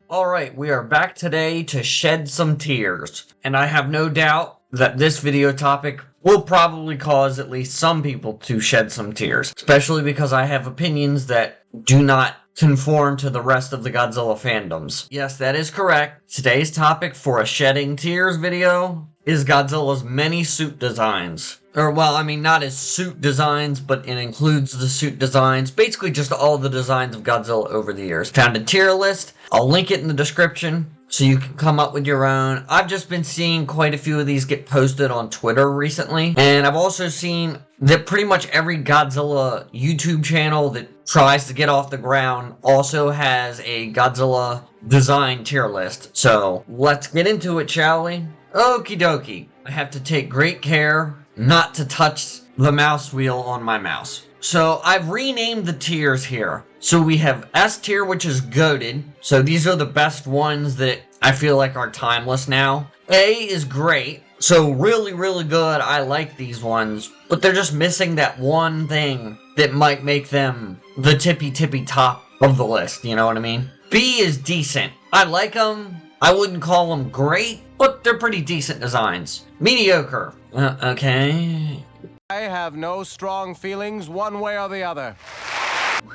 Alright, we are back today to shed some tears, and I have no doubt that this video topic will probably cause at least some people to shed some tears, especially because I have opinions that do not conform to the rest of the Godzilla fandoms. Yes, that is correct. Today's topic for a shedding tears video is Godzilla's many suit designs. Or, well, I mean, not as suit designs, but it includes the suit designs. Basically, just all the designs of Godzilla over the years. Found a tier list. I'll link it in the description so you can come up with your own. I've just been seeing quite a few of these get posted on Twitter recently. And I've also seen that pretty much every Godzilla YouTube channel that tries to get off the ground also has a Godzilla design tier list. So, let's get into it, shall we? Okie dokie. I have to take great care not to touch the mouse wheel on my mouse. So I've renamed the tiers here. So we have S tier, which is goated. So these are the best ones that I feel like are timeless now. A is great. So really, really good. I like these ones. But they're just missing that one thing that might make them the tippy top of the list. You know what I mean? B is decent. I like them. I wouldn't call them great, but they're pretty decent designs. Mediocre. Okay. I have no strong feelings one way or the other.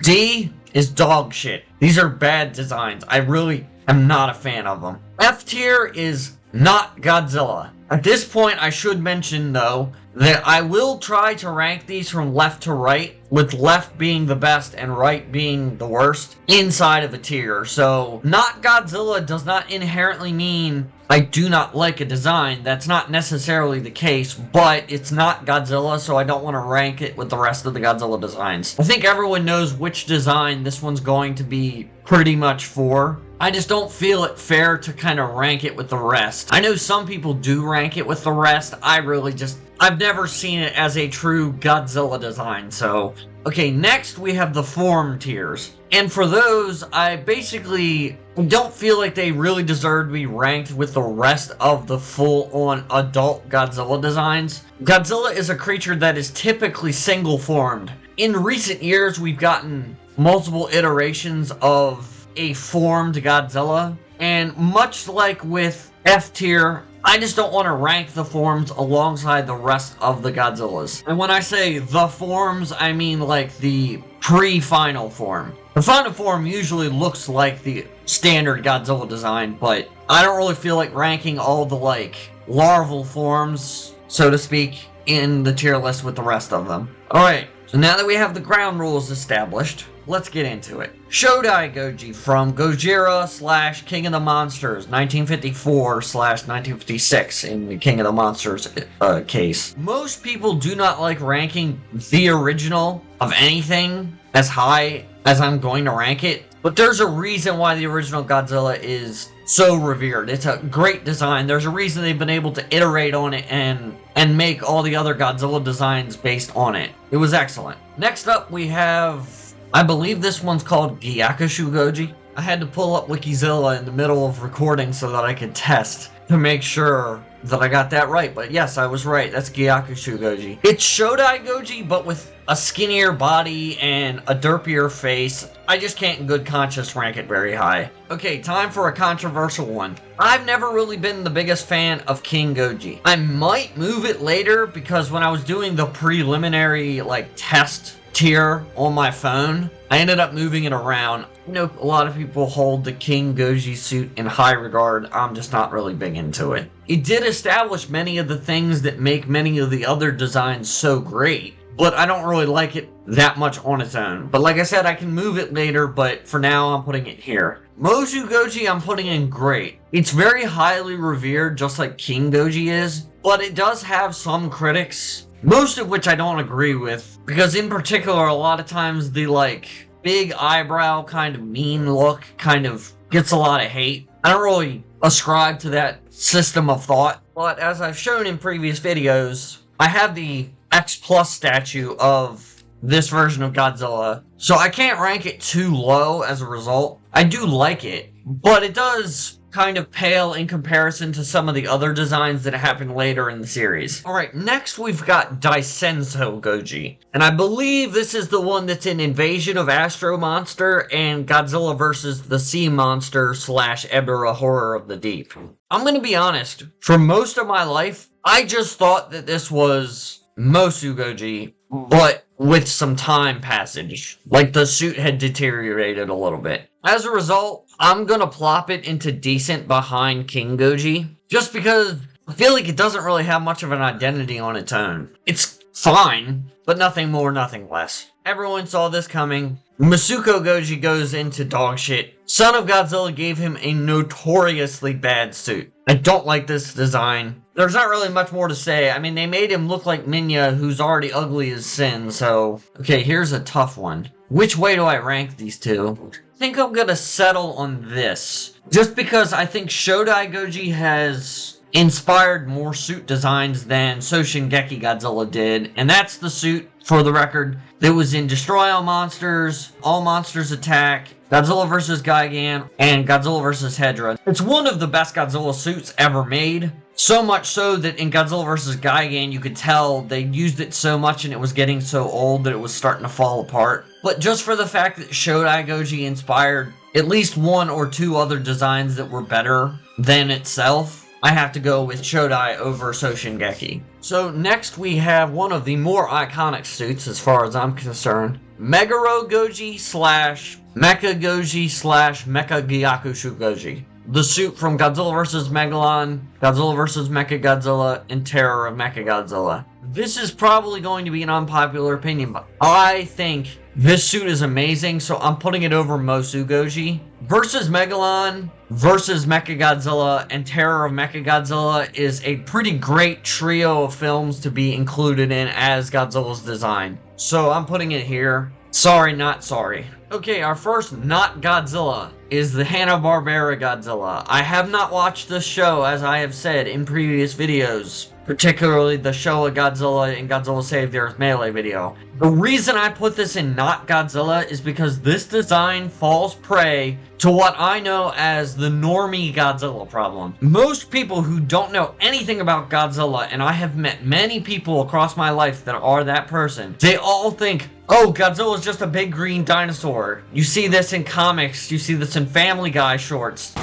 D is dog shit. These are bad designs. I really am not a fan of them. F tier is not Godzilla. At this point, I should mention, though, that I will try to rank these from left to right, with left being the best and right being the worst, inside of a tier. So, not Godzilla does not inherently mean I do not like a design. That's not necessarily the case, but it's not Godzilla, so I don't want to rank it with the rest of the Godzilla designs. I think everyone knows which design this one's going to be pretty much for. I just don't feel it fair to kind of rank it with the rest. I know some people do rank it with the rest. I've never seen it as a true Godzilla design, so. Okay, next we have the form tiers. And for those, I basically don't feel like they really deserve to be ranked with the rest of the full-on adult Godzilla designs. Godzilla is a creature that is typically single-formed. In recent years, we've gotten multiple iterations of a formed Godzilla, and much like with F tier, I just don't want to rank the forms alongside the rest of the Godzillas. And when I say the forms, I mean like the pre-final form. The final form usually looks like the standard Godzilla design, but I don't really feel like ranking all the like larval forms, so to speak, in the tier list with the rest of them. Alright, so now that we have the ground rules established, let's get into it. ShodaiGoji from Gojira / King of the Monsters, 1954 / 1956 in the King of the Monsters case. Most people do not like ranking the original of anything as high as I'm going to rank it, but there's a reason why the original Godzilla is so revered. It's a great design. There's a reason they've been able to iterate on it and make all the other Godzilla designs based on it. It was excellent. Next up we have, I believe this one's called GyakushuGoji. I had to pull up Wikizilla in the middle of recording so that I could test to make sure that I got that right. But yes, I was right. That's GyakushuGoji. It's ShodaiGoji, but with a skinnier body and a derpier face. I just can't in good conscience rank it very high. Okay, time for a controversial one. I've never really been the biggest fan of KingGoji. I might move it later because when I was doing the preliminary test tier on my phone, I ended up moving it around. You know, a lot of people hold the KingGoji suit in high regard. I'm just not really big into it. It did establish many of the things that make many of the other designs so great, but I don't really like it that much on its own. But like I said, I can move it later, but for now I'm putting it here. MosuGoji I'm putting in great. It's very highly revered, just like KingGoji is, but it does have some critics, most of which I don't agree with, because in particular, a lot of times the big eyebrow kind of mean look kind of gets a lot of hate. I don't really ascribe to that system of thought, but as I've shown in previous videos, I have the X Plus statue of this version of Godzilla, so I can't rank it too low as a result. I do like it, but it does kind of pale in comparison to some of the other designs that happened later in the series. Alright, next we've got DaisensoGoji. And I believe this is the one that's in Invasion of Astro Monster and Godzilla vs. the Sea Monster / Ebirah Horror of the Deep. I'm gonna be honest, for most of my life, I just thought that this was MosuGoji, but with some time passage. Like the suit had deteriorated a little bit. As a result, I'm gonna plop it into decent behind KingGoji, just because I feel like it doesn't really have much of an identity on its own. It's fine, but nothing more, nothing less. Everyone saw this coming. MusukoGoji goes into dog shit. Son of Godzilla gave him a notoriously bad suit. I don't like this design. There's not really much more to say. I mean, they made him look like Minya, who's already ugly as sin, so... Okay, here's a tough one. Which way do I rank these two? I think I'm gonna settle on this. Just because I think ShodaiGoji has inspired more suit designs than SoshingekiGodzilla did, and that's the suit, for the record, that was in Destroy All Monsters, All Monsters Attack, Godzilla vs. Gigan, and Godzilla vs. Hedorah. It's one of the best Godzilla suits ever made. So much so that in Godzilla vs. Gigan, you could tell they used it so much and it was getting so old that it was starting to fall apart. But just for the fact that ShodaiGoji inspired at least one or two other designs that were better than itself, I have to go with Shodai over Soshingeki. So next we have one of the more iconic suits as far as I'm concerned. MegaroGoji / MegaGoji / GyakushuGoji. The suit from Godzilla vs. Megalon, Godzilla vs. MechaGodzilla, and Terror of MechaGodzilla. This is probably going to be an unpopular opinion, but I think this suit is amazing, so I'm putting it over MosuGoji. Versus Megalon, versus MechaGodzilla, and Terror of MechaGodzilla is a pretty great trio of films to be included in as Godzilla's design. So I'm putting it here. Sorry, not sorry. Okay, our first not Godzilla is the Hanna-Barbera Godzilla. I have not watched this show, as I have said in previous videos, particularly the Showa Godzilla and Godzilla Save the Earth Melee video. The reason I put this in not Godzilla is because this design falls prey to what I know as the normie Godzilla problem. Most people who don't know anything about Godzilla, and I have met many people across my life that are that person, they all think, oh, Godzilla is just a big green dinosaur. You see this in comics, you see this in Family Guy shorts.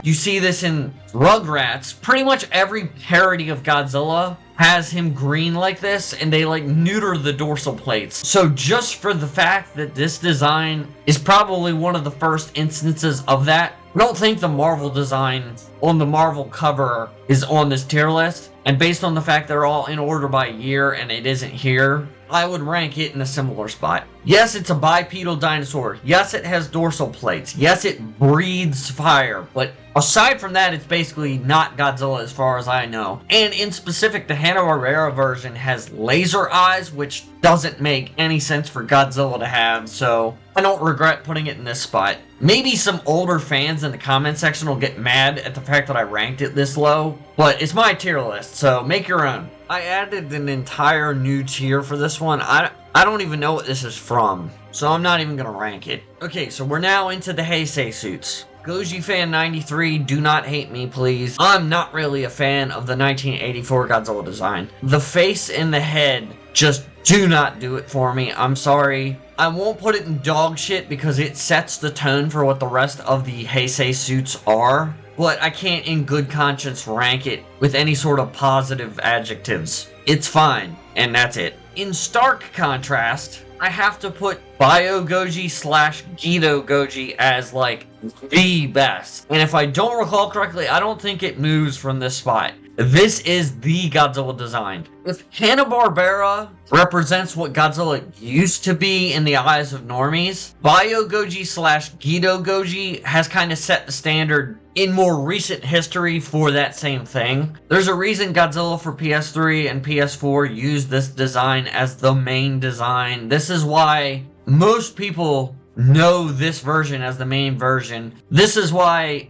You see this in Rugrats. Pretty much every parody of Godzilla has him green like this, and they like neuter the dorsal plates. So just for the fact that this design is probably one of the first instances of that, I don't think the Marvel design on the Marvel cover is on this tier list. And based on the fact they're all in order by year and it isn't here, I would rank it in a similar spot. Yes, it's a bipedal dinosaur. Yes, it has dorsal plates. Yes, it breathes fire. But aside from that, it's basically not Godzilla as far as I know. And in specific, the Hanna-Barbera version has laser eyes, which doesn't make any sense for Godzilla to have, so I don't regret putting it in this spot. Maybe some older fans in the comment section will get mad at the fact that I ranked it this low, but it's my tier list, so make your own. I added an entire new tier for this one. I don't even know what this is from, so I'm not even gonna rank it. Okay, so we're now into the Heisei suits. Goji fan 93, do not hate me, please. I'm not really a fan of the 1984 Godzilla design. The face and the head just do not do it for me. I'm sorry. I won't put it in dog shit because it sets the tone for what the rest of the Heisei suits are, but I can't in good conscience rank it with any sort of positive adjectives. It's fine, and that's it. In stark contrast, I have to put BioGoji / GhidoGoji as like the best. And if I don't recall correctly, I don't think it moves from this spot. This is the Godzilla design. If Hanna-Barbera represents what Godzilla used to be in the eyes of normies, BioGoji / GhidoGoji has kind of set the standard in more recent history for that same thing. There's a reason Godzilla for PS3 and PS4 used this design as the main design. This is why most people know this version as the main version. This is why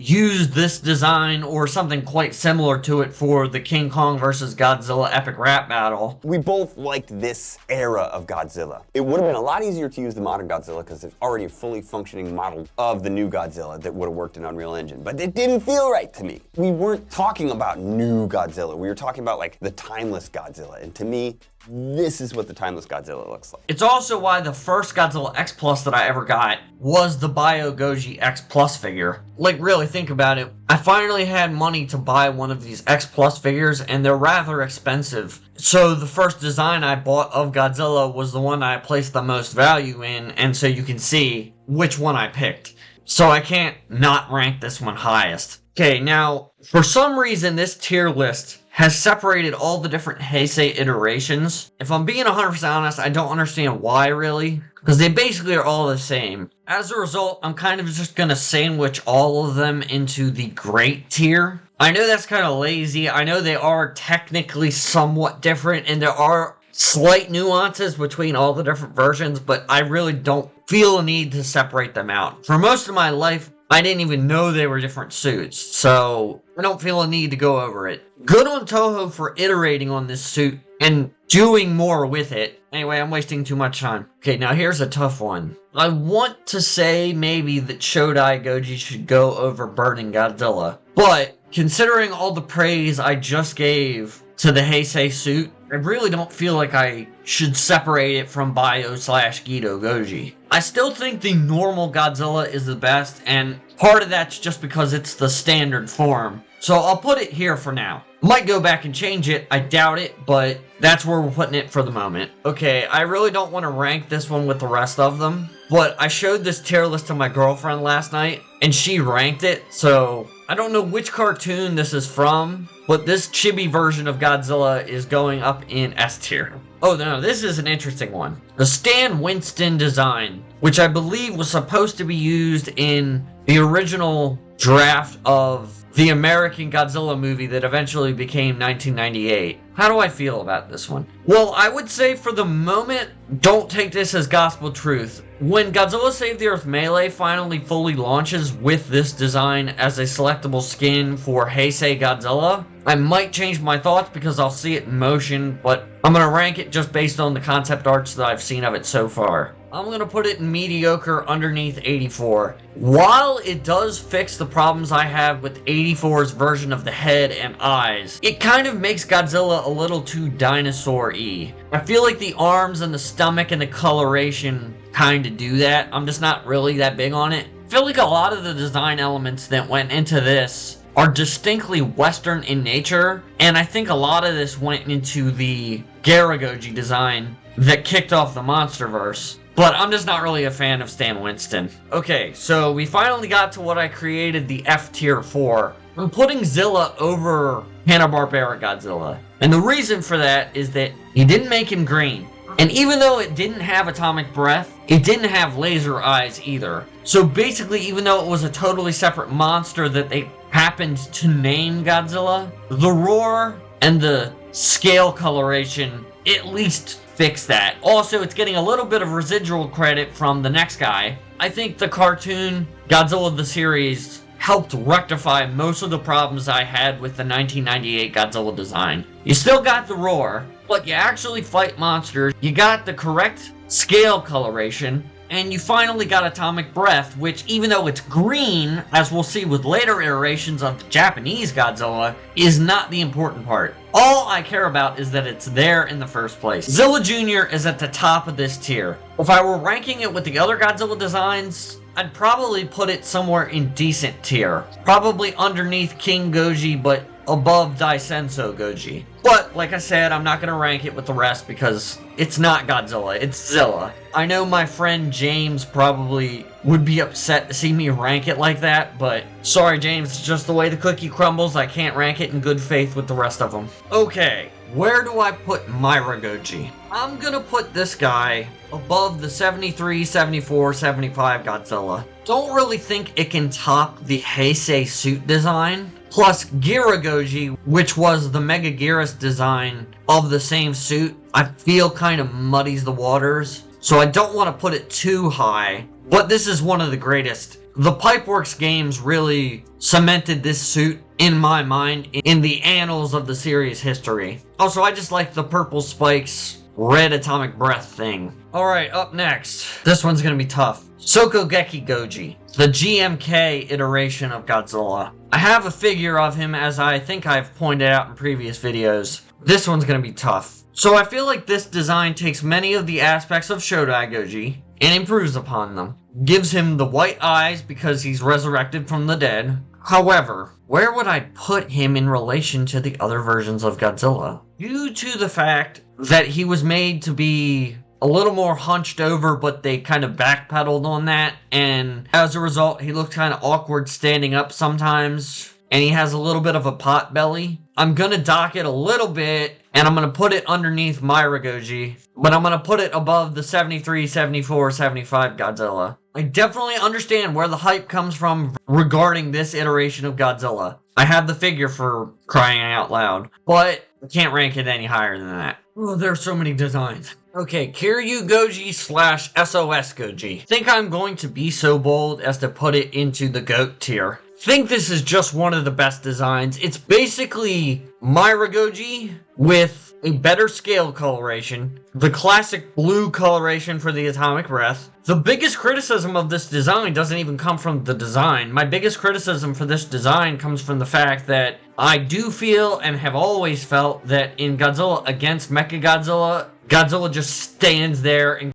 used this design or something quite similar to it for the King Kong vs. Godzilla epic rap battle. We both liked this era of Godzilla. It would have been a lot easier to use the modern Godzilla because there's already a fully functioning model of the new Godzilla that would have worked in Unreal Engine, but it didn't feel right to me. We weren't talking about new Godzilla. We were talking about like the timeless Godzilla, and to me, this is what the timeless Godzilla looks like. It's also why the first Godzilla X Plus that I ever got was the BioGoji X Plus figure. Like, really think about it. I finally had money to buy one of these X Plus figures, and they're rather expensive. So the first design I bought of Godzilla was the one I placed the most value in, and so you can see which one I picked. So I can't not rank this one highest. Okay, now, for some reason, this tier list has separated all the different Heisei iterations. If I'm being 100% honest, I don't understand why, really, because they basically are all the same. As a result, I'm kind of just gonna sandwich all of them into the great tier. I know that's kind of lazy. I know they are technically somewhat different, and there are slight nuances between all the different versions, but I really don't feel a need to separate them out. For most of my life, I didn't even know they were different suits, so I don't feel a need to go over it. Good on Toho for iterating on this suit and doing more with it. Anyway, I'm wasting too much time. Okay, now here's a tough one. I want to say maybe that ShodaiGoji should go over Burning Godzilla, but considering all the praise I just gave to the Heisei suit, I really don't feel like I should separate it from Bio/GhidoGoji. I still think the normal Godzilla is the best, and part of that's just because it's the standard form. So I'll put it here for now. Might go back and change it, I doubt it, but that's where we're putting it for the moment. Okay, I really don't want to rank this one with the rest of them, but I showed this tier list to my girlfriend last night, and she ranked it, so I don't know which cartoon this is from, but this chibi version of Godzilla is going up in S tier. Oh no, this is an interesting one. The Stan Winston design, which I believe was supposed to be used in the original draft of the American Godzilla movie that eventually became 1998. How do I feel about this one? Well, I would say for the moment, don't take this as gospel truth. When Godzilla Save the Earth Melee finally fully launches with this design as a selectable skin for Heisei Godzilla, I might change my thoughts because I'll see it in motion, but I'm going to rank it just based on the concept arts that I've seen of it so far. I'm going to put it in mediocre underneath 84. While it does fix the problems I have with 84's version of the head and eyes, it kind of makes Godzilla a little too dinosaur-y. I feel like the arms and the stomach and the coloration kind of do that. I'm just not really that big on it. I feel like a lot of the design elements that went into this are distinctly Western in nature, and I think a lot of this went into the GiraGoji design that kicked off the MonsterVerse. But I'm just not really a fan of Stan Winston. Okay, so we finally got to what I created the F tier for. I'm putting Zilla over Hanna-Barbera Godzilla. And the reason for that is that he didn't make him green. And even though it didn't have atomic breath, it didn't have laser eyes either. So basically, even though it was a totally separate monster that they happened to name Godzilla, the roar and the scale coloration at least fix that. Also, it's getting a little bit of residual credit from the next guy. I think the cartoon Godzilla the series helped rectify most of the problems I had with the 1998 Godzilla design. You still got the roar, but you actually fight monsters, you got the correct scale coloration, and you finally got atomic breath, which even though it's green, as we'll see with later iterations of the Japanese Godzilla, is not the important part. All I care about is that it's there in the first place. Zilla Junior is at the top of this tier. If I were ranking it with the other Godzilla designs, I'd probably put it somewhere in decent tier. Probably underneath KingGoji, but above DaisensoGoji. But, like I said, I'm not going to rank it with the rest because it's not Godzilla, it's Zilla. I know my friend James probably would be upset to see me rank it like that, but sorry James, it's just the way the cookie crumbles. I can't rank it in good faith with the rest of them. Okay, where do I put MireGoji? I'm gonna put this guy above the 73, 74, 75 Godzilla. Don't really think it can top the Heisei suit design. Plus, GiraGoji, which was the MegaGirus design of the same suit, I feel kind of muddies the waters. So I don't want to put it too high, but this is one of the greatest the Pipeworks games really cemented this suit in my mind in the annals of the series history. Also, I just like the purple spikes, red atomic breath thing. Alright, up next. This one's gonna be tough. SoshingekiGoji, the GMK iteration of Godzilla. I have a figure of him, as I think I've pointed out in previous videos. This one's gonna be tough. So I feel like this design takes many of the aspects of ShodaiGoji and improves upon them. Gives him the white eyes because he's resurrected from the dead. However, where would I put him in relation to the other versions of Godzilla? Due to the fact that he was made to be a little more hunched over, but they kind of backpedaled on that, and as a result, he looked kind of awkward standing up sometimes, and he has a little bit of a pot belly. I'm gonna dock it a little bit, and I'm gonna put it underneath MireGoji, but I'm gonna put it above the 73, 74, 75 Godzilla. I definitely understand where the hype comes from regarding this iteration of Godzilla. I have the figure, for crying out loud, but I can't rank it any higher than that. Oh, there's so many designs. Okay, KiryuGoji / SOSGoji. Think I'm going to be so bold as to put it into the GOAT tier. Think this is just one of the best designs. It's basically MireGoji with a better scale coloration, the classic blue coloration for the atomic breath. The biggest criticism of this design doesn't even come from the design. My biggest criticism for this design comes from the fact that I do feel and have always felt that in Godzilla against MegaGodzilla, Godzilla just stands there and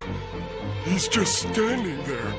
he's just standing there,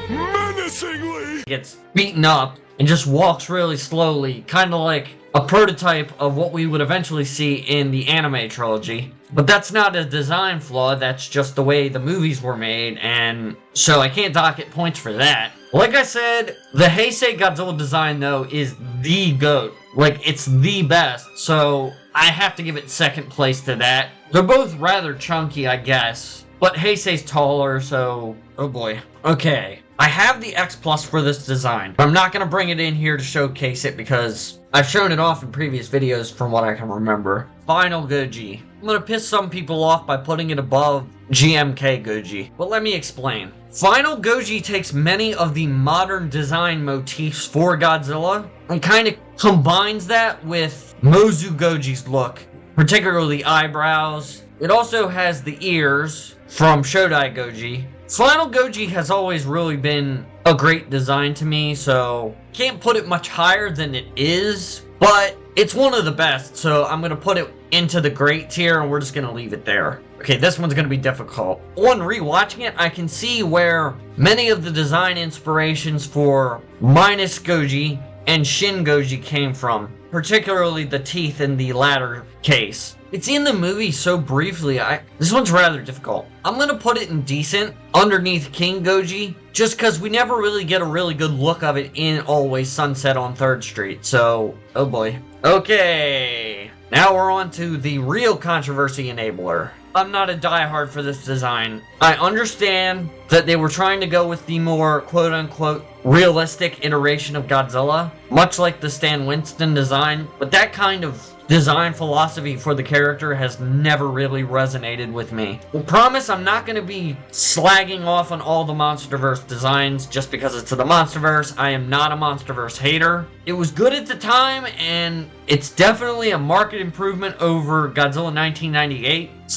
menacingly, gets beaten up and just walks really slowly, kind of like a prototype of what we would eventually see in the anime trilogy. But that's not a design flaw, that's just the way the movies were made, and so I can't dock it points for that. Like I said, the Heisei Godzilla design, though, is the GOAT. Like, it's the best, so I have to give it second place to that. They're both rather chunky, I guess, but Heisei's taller, so oh boy. Okay, I have the X Plus for this design, but I'm not going to bring it in here to showcase it because I've shown it off in previous videos from what I can remember. FinalGoji. I'm going to piss some people off by putting it above GMKGoji, but let me explain. FinalGoji takes many of the modern design motifs for Godzilla and kind of combines that with MosuGoji's look, particularly eyebrows. It also has the ears from ShodaiGoji. FinalGoji has always really been a great design to me, so can't put it much higher than it is, but it's one of the best, so I'm going to put it into the great tier and we're just going to leave it there. Okay, this one's going to be difficult. On rewatching it, I can see where many of the design inspirations for MireGoji and ShinGoji came from, particularly the teeth in the latter case. It's in the movie so briefly, this one's rather difficult. I'm gonna put it in decent, underneath KingGoji, just cause we never really get a really good look of it in Always Sunset on 3rd Street, so, oh boy. Okay, now we're on to the real controversy enabler. I'm not a diehard for this design. I understand that they were trying to go with the more quote-unquote realistic iteration of Godzilla, much like the Stan Winston design, but that kind of design philosophy for the character has never really resonated with me. I promise I'm not going to be slagging off on all the MonsterVerse designs just because it's the MonsterVerse. I am not a MonsterVerse hater. It was good at the time, and it's definitely a market improvement over Godzilla 1998 /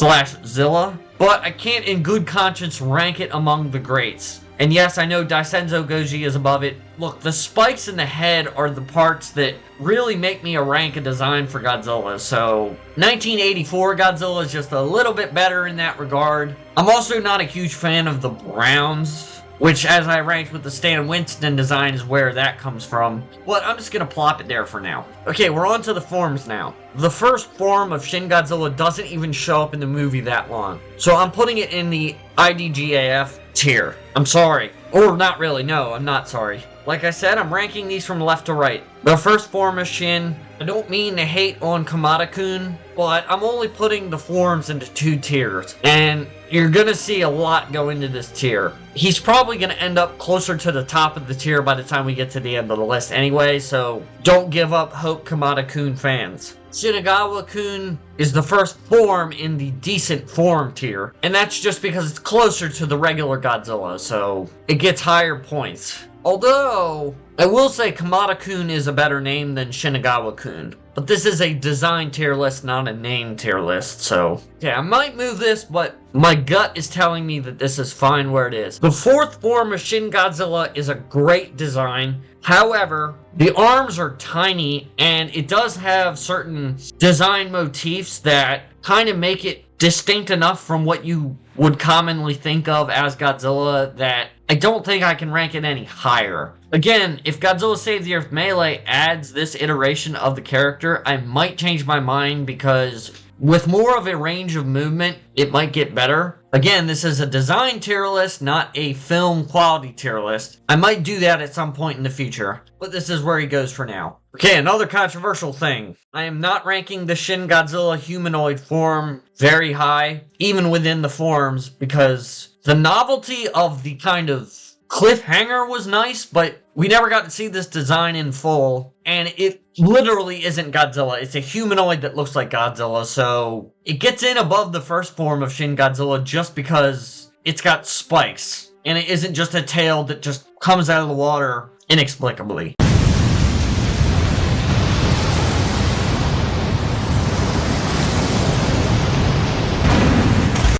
Zilla, but I can't in good conscience rank it among the greats. And yes, I know DaisensoGoji is above it. Look, the spikes in the head are the parts that really make me rank a design for Godzilla, so 1984 Godzilla is just a little bit better in that regard. I'm also not a huge fan of the browns, which as I ranked with the Stan Winston design is where that comes from, but I'm just gonna plop it there for now. Okay, we're on to the forms now. The first form of Shin Godzilla doesn't even show up in the movie that long, so I'm putting it in the IDGAF tier. I'm sorry. Or not really, no, I'm not sorry. Like I said, I'm ranking these from left to right. The first form of Shin, I don't mean to hate on Kamata-kun, but I'm only putting the forms into 2 tiers, and you're gonna see a lot go into this tier. He's probably gonna end up closer to the top of the tier by the time we get to the end of the list anyway, so don't give up hope, Kamata-kun fans. Shinigawa-kun is the first form in the decent form tier, and that's just because it's closer to the regular Godzilla, so it gets higher points. Although, I will say Kamata-kun is a better name than Shinigawa-kun. But this is a design tier list, not a name tier list, so... yeah, I might move this, but my gut is telling me that this is fine where it is. The fourth form of Shin Godzilla is a great design. However, the arms are tiny, and it does have certain design motifs that kind of make it distinct enough from what you would commonly think of as Godzilla that I don't think I can rank it any higher. Again, if Godzilla Save the Earth Melee adds this iteration of the character, I might change my mind because with more of a range of movement, it might get better. Again, this is a design tier list, not a film quality tier list. I might do that at some point in the future, but this is where he goes for now. Okay, another controversial thing. I am not ranking the Shin Godzilla humanoid form very high, even within the forms, because the novelty of the kind of cliffhanger was nice, but we never got to see this design in full, and it literally isn't Godzilla. It's a humanoid that looks like Godzilla, so it gets in above the first form of Shin Godzilla just because it's got spikes, and it isn't just a tail that just comes out of the water inexplicably.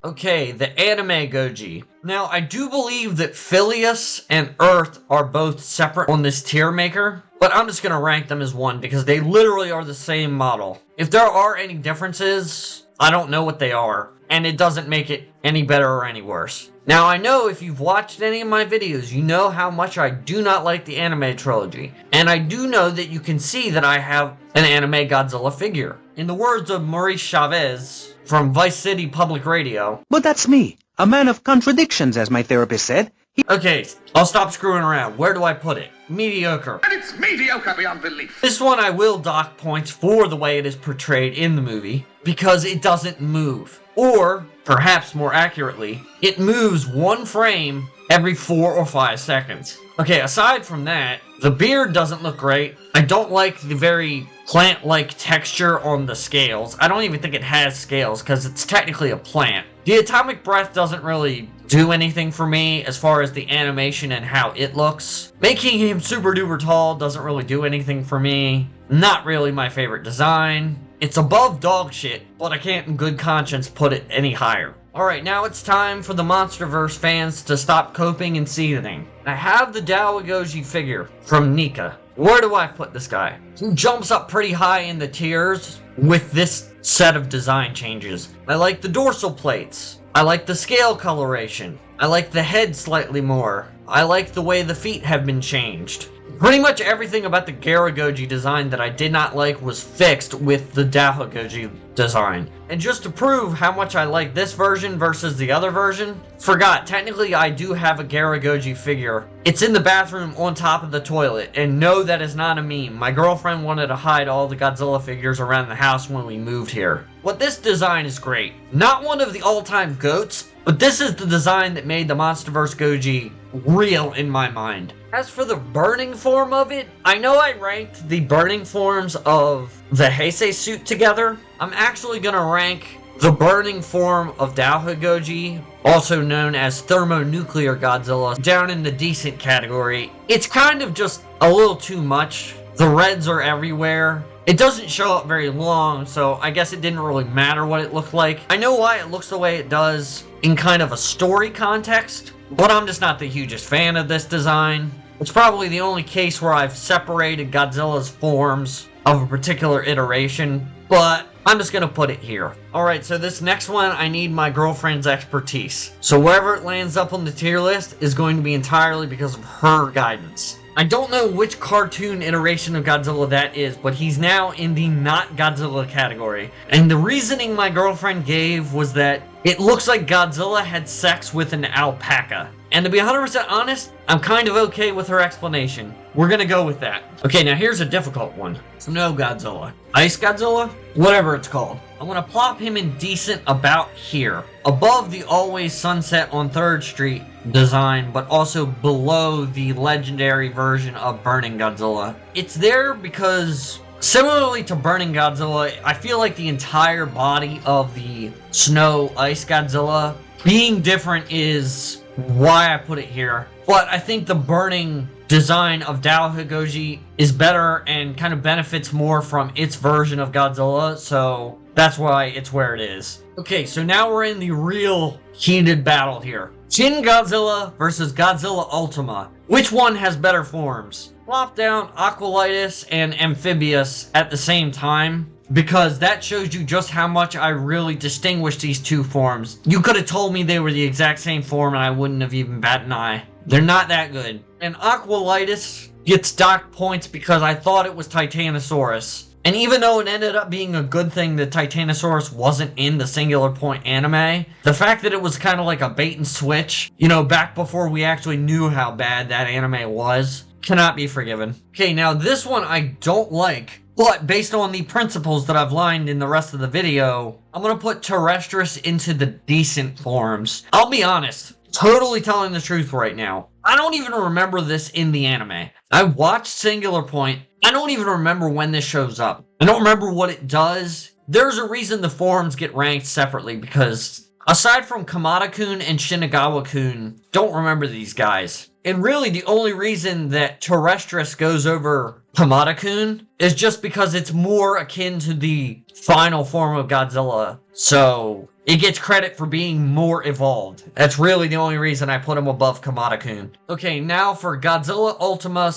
Okay, the anime Goji. Now, I do believe that Phileas and Earth are both separate on this tier maker, but I'm just gonna rank them as one because they literally are the same model. If there are any differences, I don't know what they are, and it doesn't make it any better or any worse. Now, I know if you've watched any of my videos, you know how much I do not like the anime trilogy, and I do know that you can see that I have an anime Godzilla figure. In the words of Maurice Chavez from Vice City Public Radio. But that's me, a man of contradictions, as my therapist said. Okay, I'll stop screwing around. Where do I put it? Mediocre. And it's mediocre beyond belief. This one I will dock points for the way it is portrayed in the movie, because it doesn't move. Or, perhaps more accurately, it moves one frame every 4 or 5 seconds. Okay, aside from that, the beard doesn't look great. I don't like the very plant-like texture on the scales. I don't even think it has scales, because it's technically a plant. The atomic breath doesn't really do anything for me as far as the animation and how it looks. Making him super duper tall doesn't really do anything for me. Not really my favorite design. It's above dog shit, but I can't in good conscience put it any higher. Alright, now it's time for the MonsterVerse fans to stop coping and seething. I have the DesuGoji figure from Nika. Where do I put this guy? He jumps up pretty high in the tiers with this set of design changes. I like the dorsal plates. I like the scale coloration. I like the head slightly more. I like the way the feet have been changed. Pretty much everything about the GiraGoji design that I did not like was fixed with the DaisensoGoji design. And just to prove how much I like this version versus the other version, forgot, technically I do have a GiraGoji figure. It's in the bathroom on top of the toilet, and no, that is not a meme. My girlfriend wanted to hide all the Godzilla figures around the house when we moved here. But this design is great. Not one of the all-time GOATs, but this is the design that made the MonsterVerse Goji real in my mind. As for the burning form of it, I know I ranked the burning forms of the Heisei suit together. I'm actually gonna rank the burning form of DaisensoGoji, also known as thermonuclear Godzilla, down in the decent category. It's kind of just a little too much. The reds are everywhere. It doesn't show up very long, so I guess it didn't really matter what it looked like. I know why it looks the way it does in kind of a story context, but I'm just not the hugest fan of this design. It's probably the only case where I've separated Godzilla's forms of a particular iteration, but I'm just gonna put it here. Alright, so this next one, I need my girlfriend's expertise. So wherever it lands up on the tier list is going to be entirely because of her guidance. I don't know which cartoon iteration of Godzilla that is, but he's now in the not Godzilla category. And the reasoning my girlfriend gave was that it looks like Godzilla had sex with an alpaca. And to be 100% honest, I'm kind of okay with her explanation. We're gonna go with that. Okay, now here's a difficult one. Snow Godzilla. Ice Godzilla? Whatever it's called. I'm gonna plop him in decent about here. Above the Always Sunset on 3rd Street design, but also below the legendary version of Burning Godzilla. It's there because, similarly to Burning Godzilla, I feel like the entire body of the Snow Ice Godzilla being different is why I put it here. But I think the Burning design of DesuGoji is better and kind of benefits more from its version of Godzilla, so that's why it's where it is. Okay, so now we're in the real heated battle here. Shin Godzilla versus Godzilla Ultima. Which one has better forms? Plop down Aqualitis and Amphibious at the same time, because that shows you just how much I really distinguish these two forms. You could have told me they were the exact same form and I wouldn't have even batted an eye. They're not that good. And Aqualitis gets docked points because I thought it was Titanosaurus. And even though it ended up being a good thing that Titanosaurus wasn't in the Singular Point anime, the fact that it was kind of like a bait and switch, you know, back before we actually knew how bad that anime was, cannot be forgiven. Okay, now this one I don't like, but based on the principles that I've lined in the rest of the video, I'm going to put Terrestris into the decent forms. I'll be honest, totally telling the truth right now. I don't even remember this in the anime. I watched Singular Point. I don't even remember when this shows up. I don't remember what it does. There's a reason the forms get ranked separately because aside from Kamata-kun and Shinigawa-kun, don't remember these guys. And really the only reason that Terrestris goes over Kamata-kun is just because it's more akin to the final form of Godzilla. So it gets credit for being more evolved. That's really the only reason I put him above Kamata-kun. Okay, now for Godzilla Ultima /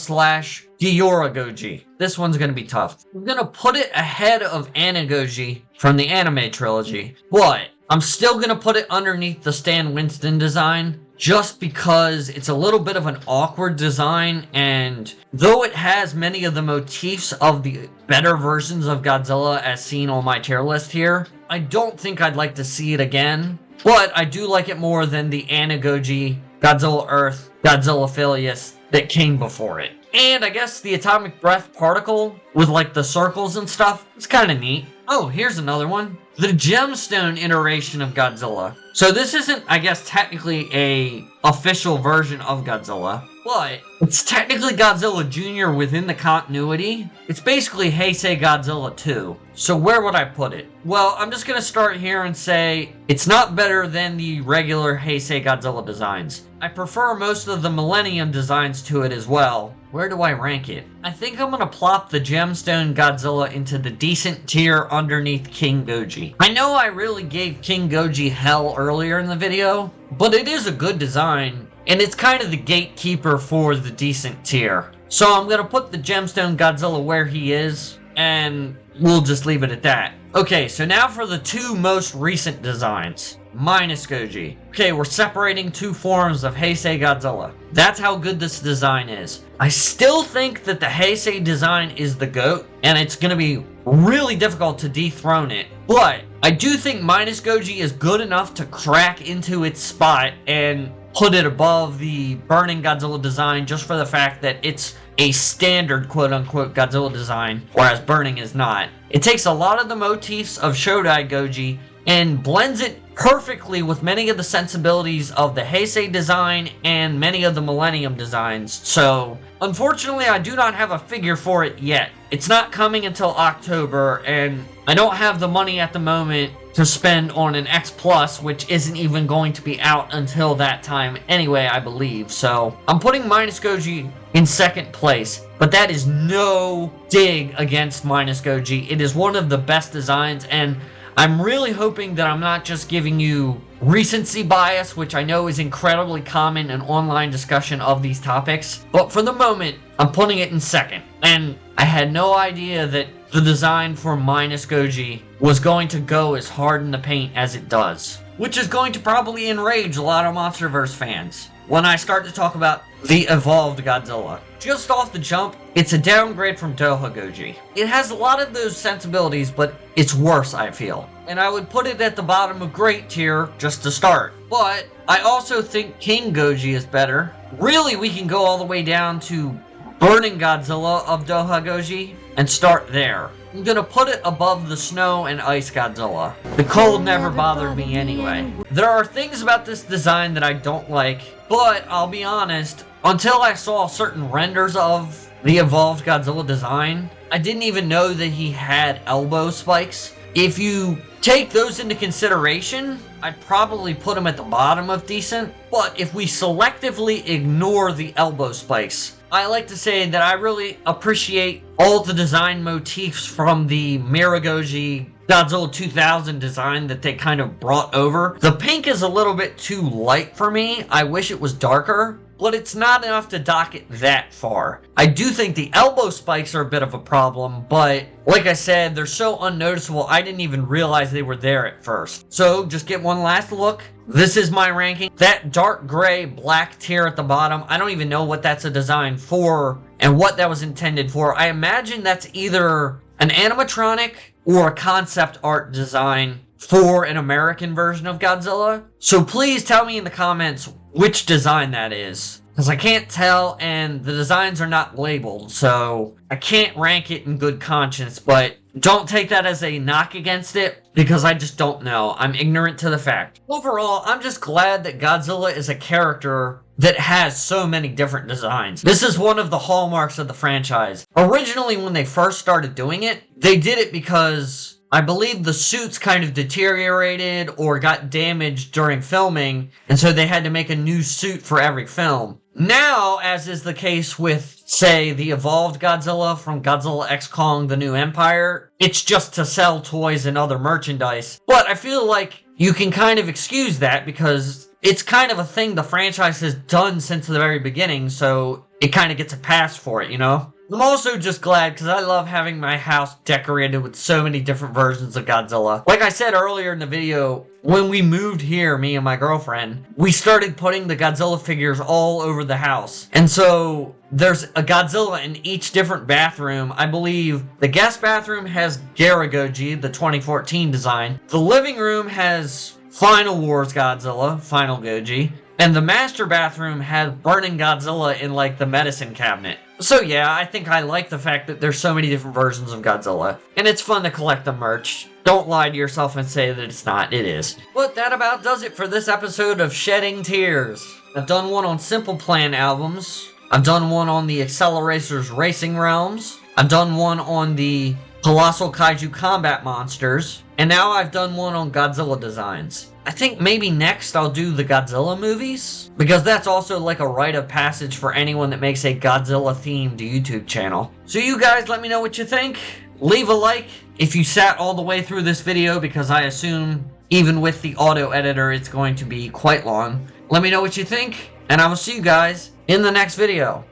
GiraGoji. This one's gonna be tough. I'm gonna put it ahead of MegaroGoji from the anime trilogy, but I'm still gonna put it underneath the Stan Winston design just because it's a little bit of an awkward design, and though it has many of the motifs of the better versions of Godzilla as seen on my tier list here, I don't think I'd like to see it again, but I do like it more than the MegaroGoji, Godzilla Earth, Godzilla Filius that came before it. And I guess the atomic breath particle with like the circles and stuff, it's kind of neat. Oh, here's another one. The gemstone iteration of Godzilla. So this isn't, I guess, technically a official version of Godzilla, but it's technically Godzilla Junior within the continuity. It's basically Heisei Godzilla 2. So where would I put it? Well, I'm just going to start here and say it's not better than the regular Heisei Godzilla designs. I prefer most of the Millennium designs to it as well. Where do I rank it? I think I'm going to plop the Gemstone Godzilla into the decent tier underneath KingGoji. I know I really gave KingGoji hell earlier in the video, but it is a good design, and it's kind of the gatekeeper for the decent tier. So I'm going to put the Gemstone Godzilla where he is, and we'll just leave it at that. Okay, so now for the two most recent designs. MireGoji. Okay, we're separating two forms of Heisei Godzilla. That's how good this design is. I still think that the Heisei design is the GOAT, and it's going to be really difficult to dethrone it. But I do think MireGoji is good enough to crack into its spot and put it above the Burning Godzilla design just for the fact that it's a standard quote-unquote Godzilla design, whereas Burning is not. It takes a lot of the motifs of ShodaiGoji and blends it perfectly with many of the sensibilities of the Heisei design and many of the Millennium designs. So, unfortunately, I do not have a figure for it yet. It's not coming until October, and I don't have the money at the moment to spend on an X Plus, which isn't even going to be out until that time anyway, I believe. So, I'm putting MireGoji in second place, but that is no dig against MireGoji. It is one of the best designs, and I'm really hoping that I'm not just giving you recency bias, which I know is incredibly common in online discussion of these topics, but for the moment, I'm putting it in second. And I had no idea that the design for MireGoji was going to go as hard in the paint as it does, which is going to probably enrage a lot of MonsterVerse fans when I start to talk about the evolved Godzilla. Just off the jump, it's a downgrade from DesuGoji. It has a lot of those sensibilities, but it's worse, I feel. And I would put it at the bottom of great tier just to start. But I also think KingGoji is better. Really, we can go all the way down to Burning Godzilla of DesuGoji and start there. I'm gonna put it above the Snow and Ice Godzilla. The cold never bothered me anyway. There are things about this design that I don't like, but I'll be honest, until I saw certain renders of the evolved Godzilla design, I didn't even know that he had elbow spikes. If you take those into consideration, I'd probably put him at the bottom of decent, but if we selectively ignore the elbow spikes, I like to say that I really appreciate all the design motifs from the MireGoji Godzilla 2000 design that they kind of brought over. The pink is a little bit too light for me. I wish it was darker, but it's not enough to dock it that far. I do think the elbow spikes are a bit of a problem, but like I said, they're so unnoticeable, I didn't even realize they were there at first. So just get one last look. This is my ranking. That dark gray black tier at the bottom, I don't even know what that's a design for and what that was intended for. I imagine that's either an animatronic or a concept art design for an American version of Godzilla. So please tell me in the comments which design that is, because I can't tell and the designs are not labeled, so I can't rank it in good conscience, but don't take that as a knock against it, because I just don't know. I'm ignorant to the fact. Overall, I'm just glad that Godzilla is a character that has so many different designs. This is one of the hallmarks of the franchise. Originally, when they first started doing it, they did it because I believe the suits kind of deteriorated or got damaged during filming, and so they had to make a new suit for every film. Now, as is the case with, say, the evolved Godzilla from Godzilla X Kong: The New Empire, it's just to sell toys and other merchandise. But I feel like you can kind of excuse that because it's kind of a thing the franchise has done since the very beginning, so it kind of gets a pass for it, you know? I'm also just glad because I love having my house decorated with so many different versions of Godzilla. Like I said earlier in the video, when we moved here, me and my girlfriend, we started putting the Godzilla figures all over the house. And so there's a Godzilla in each different bathroom. I believe the guest bathroom has GiraGoji, the 2014 design. The living room has Final Wars Godzilla, FinalGoji. And the master bathroom has Burning Godzilla in like the medicine cabinet. So yeah, I think I like the fact that there's so many different versions of Godzilla. And it's fun to collect the merch. Don't lie to yourself and say that it's not. It is. But that about does it for this episode of Shedding Tears. I've done one on Simple Plan albums. I've done one on the Acceleracers Racing Realms. I've done one on the Colossal Kaiju Combat Monsters. And now I've done one on Godzilla designs. I think maybe next I'll do the Godzilla movies, because that's also like a rite of passage for anyone that makes a Godzilla-themed YouTube channel. So you guys let me know what you think. Leave a like if you sat all the way through this video, because I assume even with the auto editor it's going to be quite long. Let me know what you think, and I will see you guys in the next video.